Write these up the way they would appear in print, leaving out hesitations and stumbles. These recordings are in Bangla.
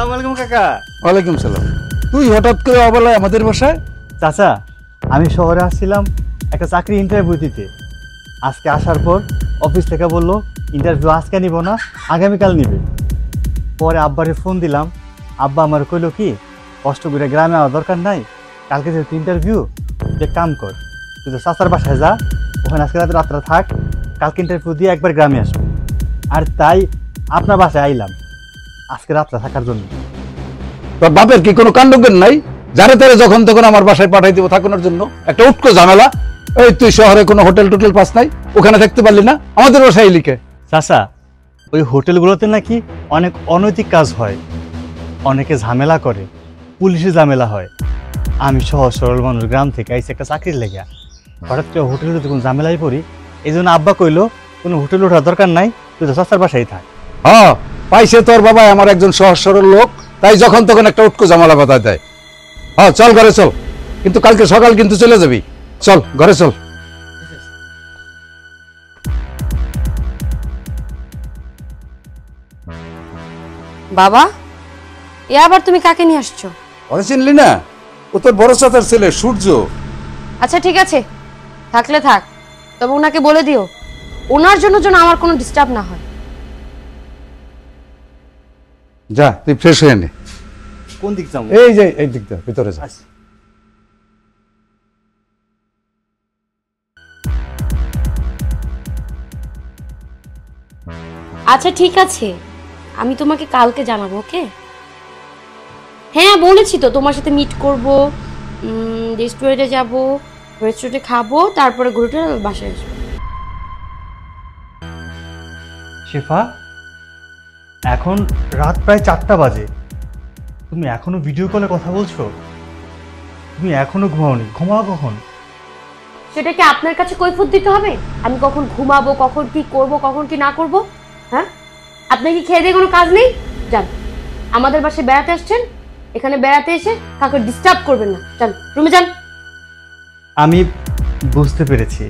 আসসালামু আলাইকুম কাকা। ওয়ালাইকুম সালাম। তুই হঠাৎ করে অবলায় আমাদের বাসায়? চাচা, আমি শহরে আসছিলাম একটা চাকরি ইন্টারভিউ দিতে। আজকে আসার পর অফিস থেকে বললো ইন্টারভিউ আজকে নিব না, আগামীকাল নিবে। পরে আব্বারে ফোন দিলাম, আব্বা আমার কইলো কি কষ্ট করে গ্রামে আওয়ার দরকার নাই, কালকে যেহেতু ইন্টারভিউ তুই এক কাম কর, তুই তো চাচার বাসায় যা, ওখানে আজকে রাত্রে থাক, কালকে ইন্টারভিউ দিয়ে একবার গ্রামে আসবো। আর তাই আপনার বাসায় আইলাম আজকে রাত্রে থাকার জন্য। তোর বাপের কি কোনো কাণ্ডজ্ঞান নাই? যারে তারে যখন তখন আমার বাসায় পাঠাই দিব থাকানোর জন্য? একটা উটকো ঝামেলা। এই তুই শহরে কোনো হোটেল টোটেল পাস নাই, ওখানে থাকতে পারলি না, আমাদের বাসায় লিখে। চাচা, ওই হোটেলগুলোতে নাকি অনেক অনৈতিক কাজ হয়, অনেকে ঝামেলা করে, পুলিশের ঝামেলা হয়। আমি সহজ সরল মানুষ, গ্রাম থেকে আইসি একটা চাকরির লেগে, হঠাৎ করে হোটেলে যদি কোনো ঝামেলায় পড়ি, এই জন্য আব্বা কইলো কোনো হোটেল ওঠার দরকার নাই, তুই তো চাচার বাসায় থাক। হ্যাঁ, পাইছে তোর বাবা আমার একজন সহজ সরল লোক, তাই যখন তখন একটা উটকো ঝামেলা বাঁধায় দেয়। হ্যাঁ চল ঘরে চল, কিন্তু কালকে সকাল কিন্তু চলে যাবি। চল ঘরে চল। বাবা, এ আবার তুমি কাকে নিয়ে আসছো? ওরে চিনলি না? ও তোর বড় চাচার ছেলে সূর্য। আচ্ছা ঠিক আছে, থাকলে থাক, তবে ওনাকে বলে দিও ওনার জন্য যেন আমার কোনো ডিস্টার্ব না হয়। যা তুই ফ্রেশ হয়ে নে। কোন দিক যাবো? এই যে এই দিকটা ভিতরে যা। আচ্ছা ঠিক আছে, আমি তোমাকে কালকে জানাবো, ওকে? হ্যাঁ বলেছি তো, তোমার সাথে মিট করব, রেস্টুরেন্টে যাব, রেস্টুরেন্টে খাবো, তারপরে ঘুরে বাসায় আসবো। শেফা, এখন রাত প্রায় 4টা বাজে, তুমি এখনো ভিডিও কলে কথা বলছো? তুমি এখনো ঘুমাওনি? ঘুমাও কখন? সেটা কি আপনার কাছে কৈফিয়ত দিতে হবে আমি কখন ঘুমাবো, কখন কি করব, কখন কি না করব? হ্যাঁ, আপনার কি খেয়ে দিয়ে কোনো কাজ নেই? যান, আমাদের বাসায় বেড়াতে আসছেন, এখানে বেড়াতে এসে কাউকে ডিস্টার্ব করবেন না। যান রুমে যান। আমি বুঝতে পেরেছি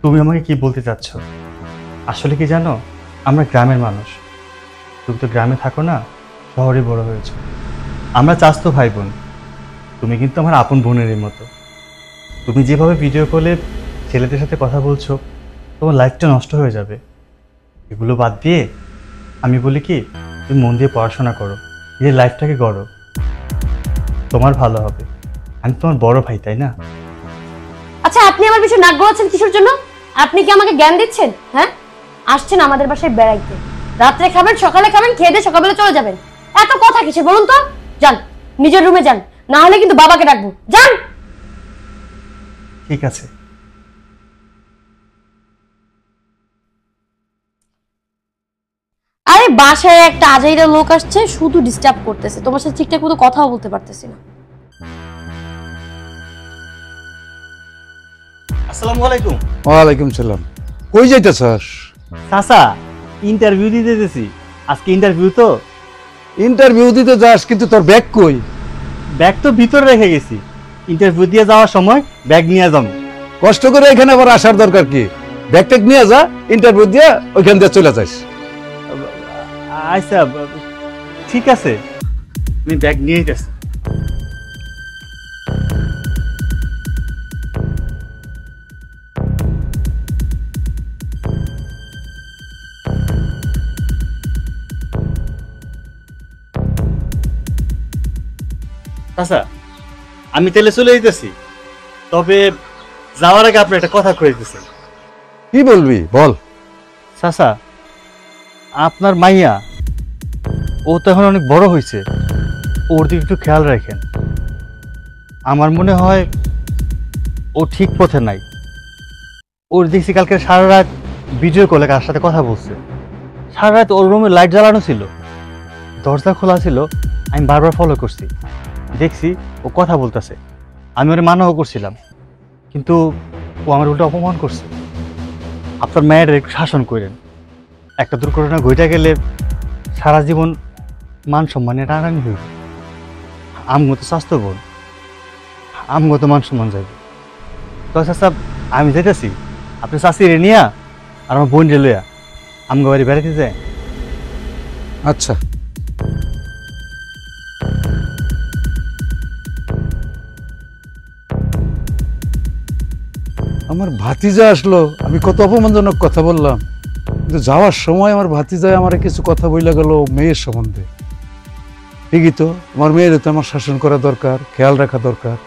তুমি আমাকে কি বলতে চাচ্ছ। আসলে কি জানো, আমরা গ্রামের মানুষ, তুমি তো গ্রামে থাকো না, শহরে বড় হয়েছো। আমরা চাচাতো ভাই বোন, তুমি কিন্তু আমার আপন বোনেরই মতো। তুমি যেভাবে ভিডিও কলে ছেলেদের সাথে কথা বলছো, তোমার লাইফটা নষ্ট হয়ে যাবে। এগুলো বাদ দিয়ে আমি বলি কি, তুমি মন দিয়ে পড়াশোনা করো, নিজের লাইফটাকে গড়ো, তোমার ভালো হবে। আমি তোমার বড় ভাই, তাই না? আচ্ছা, আপনি আমার বিষয়ে নাক গলাচ্ছেন কিসের জন্য? আপনি কি আমাকে জ্ঞান দিচ্ছেন? হ্যাঁ, আসছেন আমাদের বাসায় বেড়াইতে, রাত্রে খাবেন, সকালে খাবেন, খেয়ে দিয়ে সকালবেলা চলে যাবেন, এত কথা কিসের বলুন তো? যান নিজের রুমে যান, না হলে কিন্তু বাবাকে ডাকবো। যান। ঠিক আছে। আরে বাসায় একটা আজাইরা লোক আসছে, শুধু ডিস্টার্ব করতেছে, তোমার সাথে ঠিকঠাক মতো কথাও বলতে পারতেছি না। আসসালামু আলাইকুম। ওয়ালাইকুম সালাম। কই যাইতেছস? চাচা, ইন্টারভিউ দিতে যেতেছি, আজকে ইন্টারভিউ তো। ইন্টারভিউ দিতে যাস, কিন্তু তোর ব্যাগ কই? ব্যাগ তো ভিতরে রেখে গেছি, ইন্টারভিউ দিয়ে যাওয়ার সময় ব্যাগ নিয়ে যাবো। কষ্ট করে এখানে আবার আসার দরকার কি? ব্যাগ ট্যাগ নিয়ে যা, ইন্টারভিউ দিয়ে ওইখান দিয়ে চলে যাস। আচ্ছা ঠিক আছে, আমি ব্যাগ নিয়ে যাচ্ছি। আচ্ছা, আমি তাহলে চলে যেতেছি, তবে যাওয়ার আগে আপনি একটা কথা কয়ে দিতেছেন। কি বলবি বল। চাচা, আপনার মাইয়া, ও তো এখন অনেক বড় হয়েছে, ওর দিকে একটু খেয়াল রাখেন। আমার মনে হয় ও ঠিক পথে নাই। ওর দেখছি কালকে সারা রাত ভিডিও কলে কার সাথে কথা বলছে, সারা রাত ওর রুমে লাইট জ্বালানো ছিল, দরজা খোলা ছিল, আমি বারবার ফলো করছি, দেখছি ও কথা বলতেছে। আমি ওরে মানাও করছিলাম, কিন্তু ও আমার উল্টো অপমান করছে। আপনার মায়ের একটু শাসন করেন, একটা দুর্ঘটনা ঘটে গেলে সারা জীবন মান সম্মানে টানাটানি হইব। আমগো তো স্বাস্থ্য বোন, আমগো তো মান সম্মান যাইব। তো চাচা, আমি যেতেছি, আপনি চাষিরে নিয়া আর আমার বোন লইয়া আমগো বাড়ি বেড়াতে যায়। আচ্ছা। আমার ভাতিজা আসলো, আমি কত অপমানজনক কথা বললাম, কিন্তু যাওয়ার সময় আমার ভাতিজায় আমার কিছু কথা বইলা গেল মেয়ের সম্বন্ধে। ঠিকই তো, আমার মেয়ের তো আমার শাসন করা দরকার, খেয়াল রাখা দরকার।